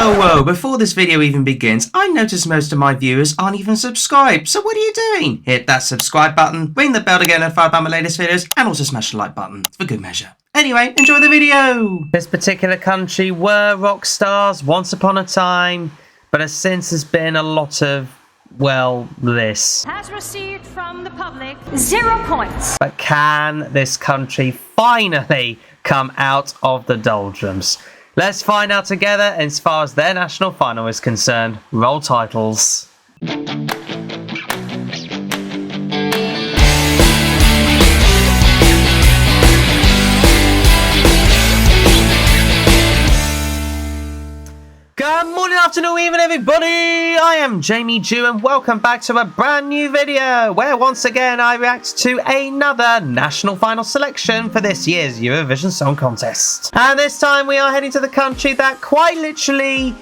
Whoa, before this video even begins, I notice most of my viewers aren't even subscribed, so what are you doing? Hit that subscribe button, ring the bell to get notified about my latest videos, and also smash the like button for good measure. Anyway, enjoy the video! This particular country were rock stars once upon a time, but has since has been a lot of, well, this. Has received from the public 0 points. But can this country finally come out of the doldrums? Let's find out together as far as their national final is concerned. Roll titles. Good morning, afternoon, evening, everybody. I am Jamie Dew, and welcome back to a brand new video where once again I react to another national final selection for this year's Eurovision Song Contest. And this time we are heading to the country that quite literally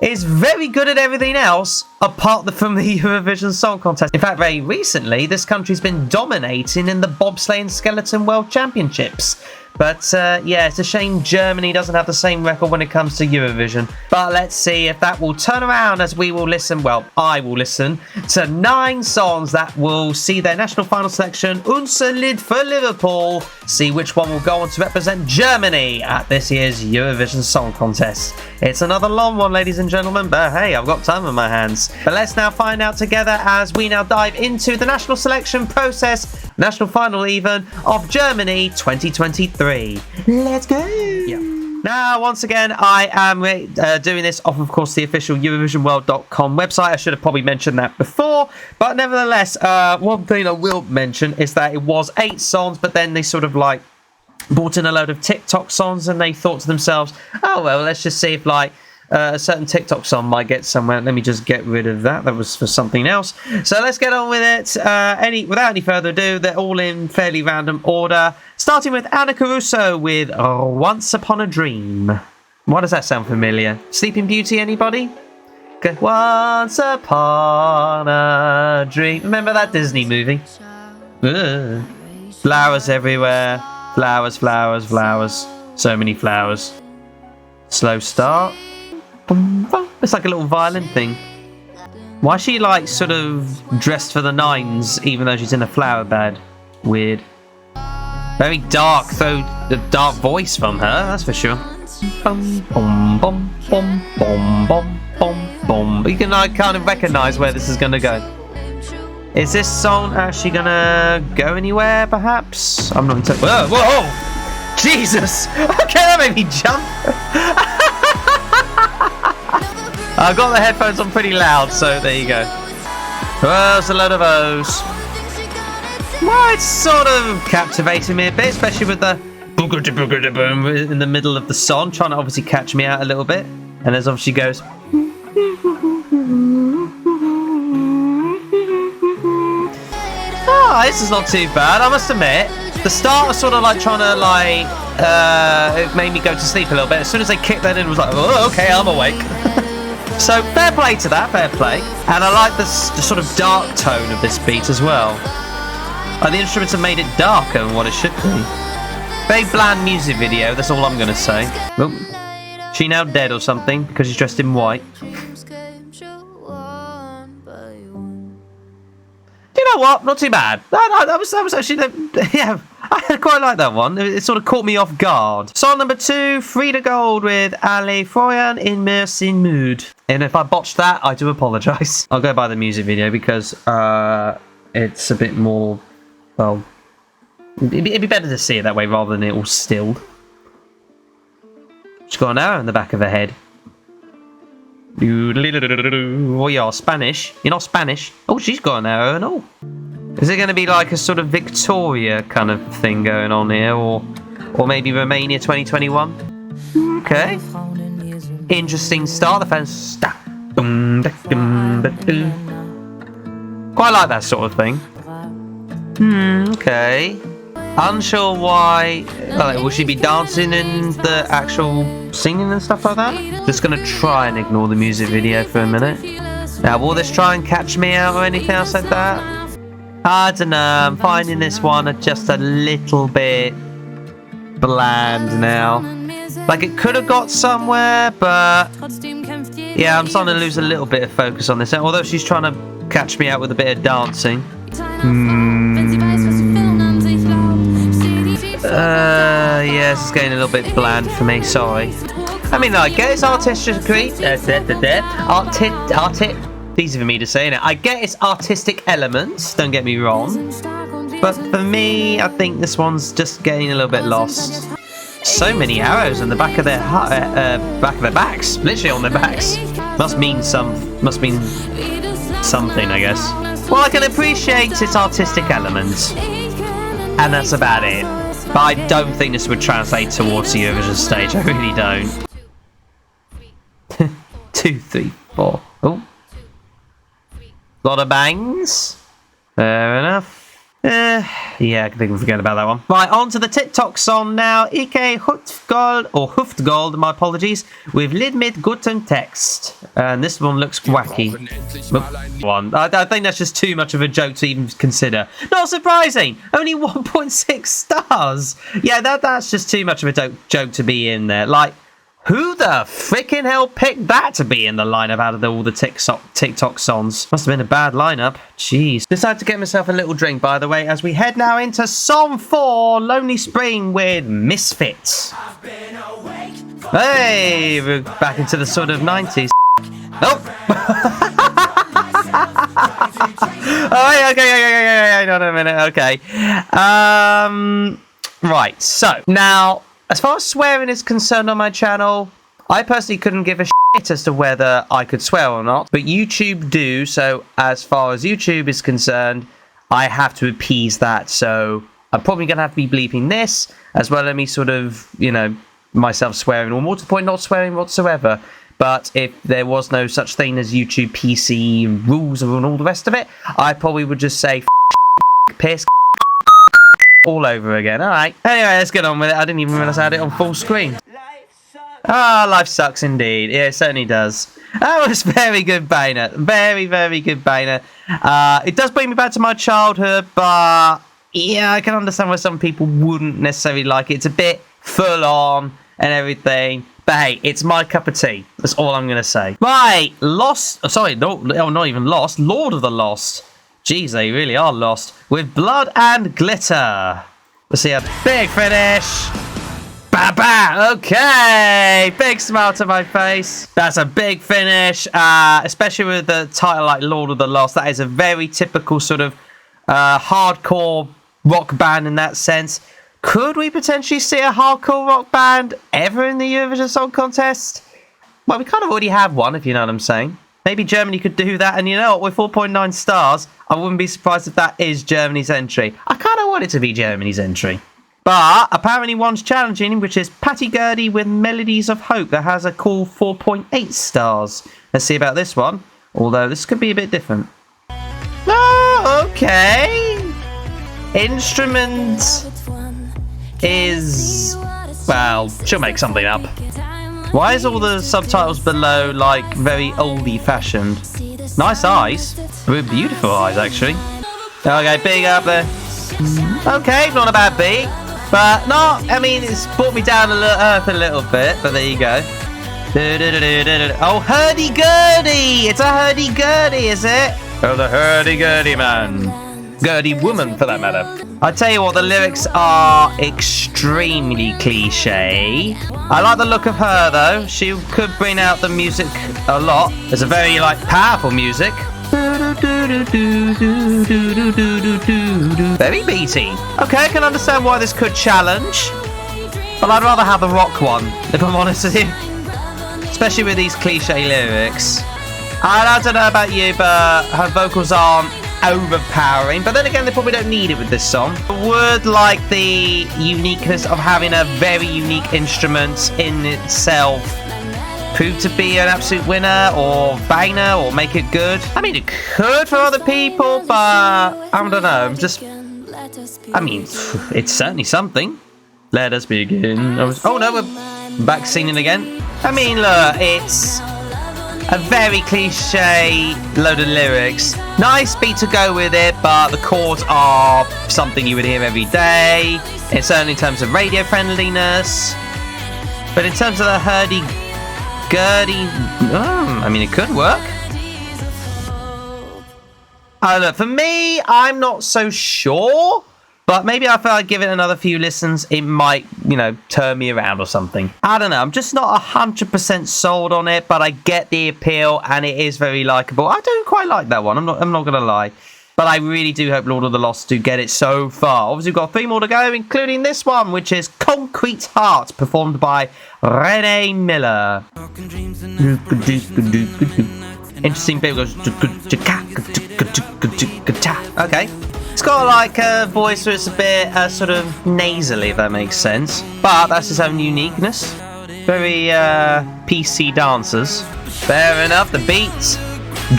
is very good at everything else apart from the Eurovision Song Contest. In fact, very recently, this country's been dominating in the bobsleigh and skeleton world championships. But yeah, it's a shame Germany doesn't have the same record when it comes to Eurovision. But let's see if that will turn around as we will listen, well, I will listen to 9 songs that will see their national final selection, Unser for Liverpool, see which one will go on to represent Germany at this year's Eurovision Song Contest. It's another long one, ladies and gentlemen, but hey, I've got time on my hands. But let's now find out together as we now dive into the national selection process, national final even, of Germany 2023. Let's go! Yeah. Now, once again, I am doing this off, of course, the official EurovisionWorld.com website. I should have probably mentioned that before, but nevertheless, one thing I will mention is that it was 8 songs, but then they sort of like brought in a load of TikTok songs, and they thought to themselves, oh, well, let's just see if like a certain TikTok song might get somewhere. Let me just get rid of that. That was for something else. So let's get on with it. Without any further ado, they're all in fairly random order. Starting with Anna Caruso with Once Upon a Dream. Why does that sound familiar? Sleeping Beauty, anybody? Okay. Once Upon a Dream. Remember that Disney movie? Ugh. Flowers everywhere. Flowers, flowers, flowers. So many flowers. Slow start. It's like a little violin thing. Why is she like sort of dressed for the nines even though she's in a flower bed? Weird. Very dark though, the dark voice from her, that's for sure. Bum, bum, bum, bum, bum, bum, bum, bum. But you can like kind of recognise where this is going to go. Is this song actually going to go anywhere perhaps? I'm not entirely... Whoa, whoa! Jesus! Okay, that made me jump! I've got the headphones on pretty loud, so there you go. Well, it's a load of O's. Well, it's sort of captivating me a bit, especially with the boom in the middle of the song, trying to obviously catch me out a little bit. And there's obviously goes... Oh, this is not too bad, I must admit. The start was sort of like trying to like... it made me go to sleep a little bit. As soon as they kicked that in, it was like, oh, okay, I'm awake. So, fair play to that, fair play. And I like the sort of dark tone of this beat as well. Like, the instruments have made it darker than what it should be. Very bland music video, that's all I'm going to say. Oh, she now dead or something because she's dressed in white. You know what? Not too bad. That was actually... Yeah, I quite like that one. It sort of caught me off guard. Song number 2, Freda Gold with Ali Froyan in Mercy Mood. And if I botched that, I do apologise. I'll go by the music video because it's a bit more... Well, it'd be better to see it that way rather than it all stilled. She's got an arrow in the back of her head. Oh, you're Spanish. You're not Spanish. Oh, she's got an arrow and all. Is it going to be like a sort of Victoria kind of thing going on here, or maybe Romania 2021? Okay. Interesting start. The fans. Quite like that sort of thing. Okay. Unsure why. Will she be dancing in the actual singing and stuff like that? Just gonna try and ignore the music video for a minute. Now, will this try and catch me out or anything else like that? I don't know. I'm finding this one just a little bit bland now. Like, it could have got somewhere, but yeah, I'm starting to lose a little bit of focus on this. Although she's trying to catch me out with a bit of dancing. Yeah, this is getting a little bit bland for me. Sorry. I mean, I get it's artistically. Easy for me to say, innit? I get its artistic elements. Don't get me wrong. But for me, I think this one's just getting a little bit lost. So many arrows in the back of their backs, literally on their backs. Must mean something, I guess. Well, I can appreciate its artistic elements, and that's about it. But I don't think this would translate towards the Eurovision stage. I really don't. 2, 3, 4. Oh, lot of bangs. Fair enough. Yeah, I think we forget about that one. Right, on to the TikTok song now. Ike Huftgold, my apologies, with Lid Mid Guten Text. And this one looks wacky. I think that's just too much of a joke to even consider. Not surprising! Only 1.6 stars! Yeah, that's just too much of a joke to be in there. Like, who the frickin' hell picked that to be in the lineup out of all the TikTok songs? Must have been a bad lineup. Jeez. Decided to get myself a little drink, by the way, as we head now into Song 4, Lonely Spring with Misfits. Hey, we're back into the sort of 90s. Oh! Oh, okay, not a minute, okay. Right, so, now, as far as swearing is concerned on my channel, I personally couldn't give a shit as to whether I could swear or not, but YouTube do, so as far as YouTube is concerned, I have to appease that, so I'm probably going to have to be bleeping this, as well as me sort of, you know, myself swearing, or more to the point, not swearing whatsoever. But if there was no such thing as YouTube PC rules and all the rest of it, I probably would just say piss all over again. Alright, anyway, let's get on with it. I didn't even realise I had it on full screen. Ah, life sucks indeed. Yeah, it certainly does. That was very good banger. Very, very good banger. It does bring me back to my childhood, but yeah, I can understand why some people wouldn't necessarily like it. It's a bit full on and everything. But hey, it's my cup of tea. That's all I'm going to say. Right, Lost. Sorry, not even Lost. Lord of the Lost. Jeez, they really are lost. With Blood and Glitter. We'll see a big finish. Ba-ba! Okay! Big smile to my face. That's a big finish. Especially with the title like Lord of the Lost. That is a very typical sort of hardcore rock band in that sense. Could we potentially see a hardcore rock band ever in the Eurovision Song Contest? Well, we kind of already have one, if you know what I'm saying. Maybe Germany could do that, and you know what, with 4.9 stars, I wouldn't be surprised if that is Germany's entry. I kind of want it to be Germany's entry. But apparently one's challenging, which is Patty Gurdy with Melodies of Hope, that has a cool 4.8 stars. Let's see about this one, although this could be a bit different. Oh, okay. Instrument is, well, she'll make something up. Why is all the subtitles below, like, very oldie-fashioned? Nice eyes. Very beautiful eyes, actually. Okay, big up there. Okay, not a bad beat. But, not, I mean, it's brought me down to earth a little bit, but there you go. Oh, hurdy-gurdy! It's a hurdy-gurdy, is it? Oh, the hurdy-gurdy man. Gurdy woman, for that matter. I tell you what, the lyrics are extremely cliche. I like the look of her, though. She could bring out the music a lot. There's a very, like, powerful music. Very beaty. Okay, I can understand why this could challenge. But I'd rather have the rock one, if I'm honest with you. Especially with these cliche lyrics. I don't know about you, but her vocals aren't overpowering, but then again, they probably don't need it with this song. I would like the uniqueness of having a very unique instrument in itself prove to be an absolute winner or banger or make it good. I mean, it could for other people, but I don't know. I mean, it's certainly something. Let us begin. Oh no, we're back singing again. I mean, look, it's a very cliche load of lyrics. Nice beat to go with it, but the chords are something you would hear every day. It's certainly in terms of radio friendliness. But in terms of the hurdy-gurdy, I mean, it could work. Look, for me, I'm not so sure. But maybe if I give it another few listens, it might, you know, turn me around or something. I don't know. I'm just not 100% sold on it, but I get the appeal, and it is very likable. I don't quite like that one. I'm not going to lie. But I really do hope Lord of the Lost do get it so far. Obviously, we've got 3 more to go, including this one, which is Concrete Heart, performed by Renee Miller. Interesting bit goes. Okay. It's got like a voice where it's a bit sort of nasally, if that makes sense. But that's his own uniqueness. Very PC dancers. Fair enough. The beats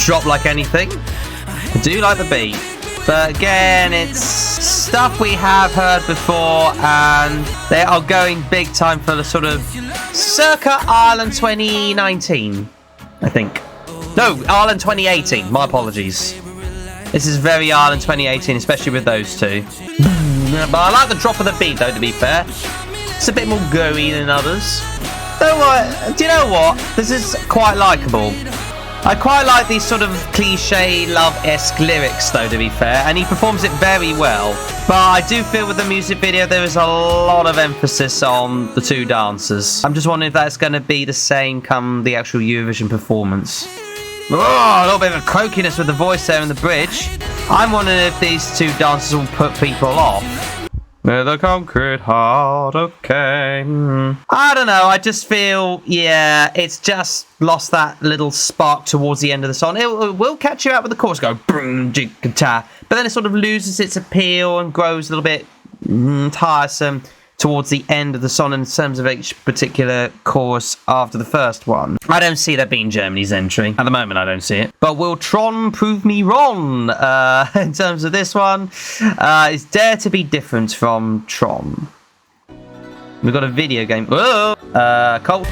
drop like anything. I do like the beat. But again, it's stuff we have heard before, and they are going big time for the sort of circa Ireland 2019, I think. No, Ireland 2018. My apologies. This is very Ireland 2018, especially with those two. But I like the drop of the beat, though, to be fair. It's a bit more gooey than others. Though, do you know what? This is quite likeable. I quite like these sort of cliche love-esque lyrics, though, to be fair. And he performs it very well. But I do feel with the music video, there is a lot of emphasis on the 2 dancers. I'm just wondering if that's going to be the same come the actual Eurovision performance. Oh, a little bit of a croakiness with the voice there in the bridge. I'm wondering if these 2 dancers will put people off. With a concrete heart, okay. I don't know, I just feel, yeah, it's just lost that little spark towards the end of the song. It will catch you out with the chorus, go boom, jig, guitar. But then it sort of loses its appeal and grows a little bit tiresome towards the end of the song in terms of each particular chorus after the first one. I don't see that being Germany's entry. At the moment, I don't see it. But will Tron prove me wrong in terms of this one? It's Dare to be different from Tron. We've got a video game. Whoa! Colt.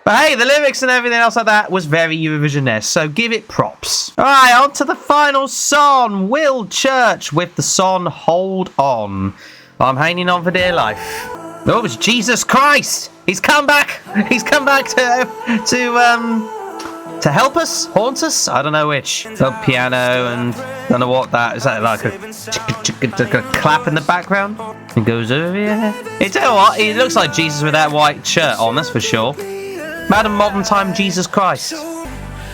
But hey, the lyrics and everything else like that was very Eurovision-esque, so give it props. Alright, on to the final song. Will Church with the song Hold On. I'm hanging on for dear life. Oh, it's Jesus Christ! He's come back! He's come back to help us? Haunt us? I don't know which. The piano and I don't know what that is. That like a clap in the background? It goes over here. You tell you what, he looks like Jesus with that white shirt on, that's for sure. Madam Modern Time Jesus Christ.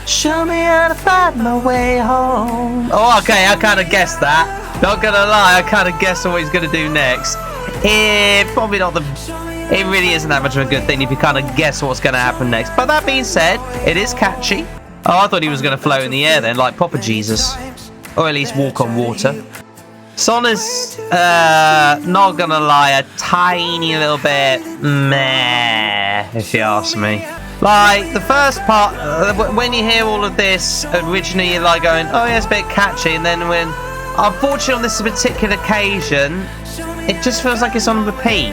Show me how to find my way home. Oh, okay, I kind of guessed that. Not gonna lie, I kind of guessed what he's gonna do next. Probably not the. It really isn't that much of a good thing if you kind of guess what's gonna happen next. But that being said, it is catchy. Oh, I thought he was gonna float in the air then, like Papa Jesus, or at least walk on water. Son is not gonna lie, a tiny little bit meh, if you ask me. Like, the first part, when you hear all of this, originally you're like going, oh yeah, it's a bit catchy, and then when, unfortunately on this particular occasion, it just feels like it's on repeat.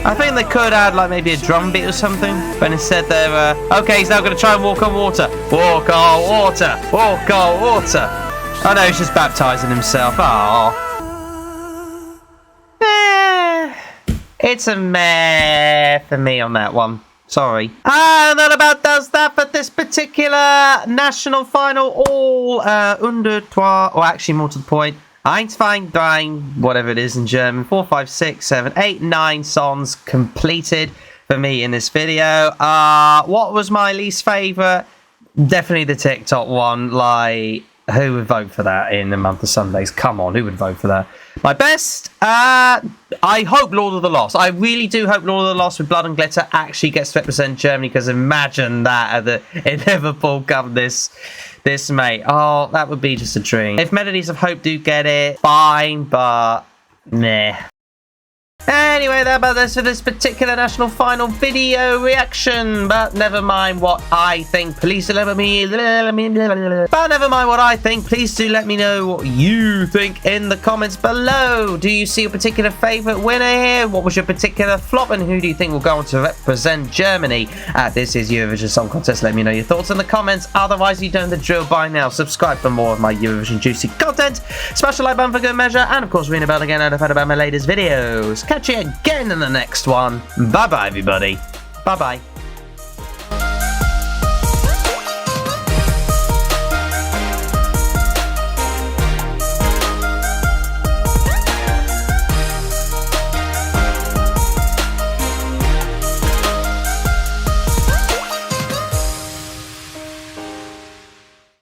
I think they could add like maybe a drum beat or something, but instead they're, okay, he's now going to try and walk on water. Walk on water, walk on water. Oh no, he's just baptising himself. Aww. It's a meh for me on that one. Sorry. And that about does that for this particular national final. All under trois, or actually more to the point, 1, 2, 3, whatever it is in German. 4, 5, 6, 7, 8, 9 songs completed for me in this video. What was my least favourite? Definitely the TikTok one. Like, who would vote for that in the month of Sundays? Come on, who would vote for that? My best, I hope Lord of the Lost. I really do hope Lord of the Lost with Blood and Glitter actually gets to represent Germany, because imagine that in Liverpool come this May. Oh, that would be just a dream. If Melodies of Hope do get it, fine, but meh. Anyway, that about this for this particular national final video reaction. But never mind what I think. Please do let me. But never mind what I think. Please do let me know what you think in the comments below. Do you see a particular favourite winner here? What was your particular flop, and who do you think will go on to represent Germany at this year's Eurovision Song Contest? Let me know your thoughts in the comments. Otherwise, you know the drill by now. Subscribe for more of my Eurovision juicy content. Smash the like button for good measure, and of course ring the bell again notified about my latest videos. Catch you again in the next one. Bye bye, everybody. Bye-bye.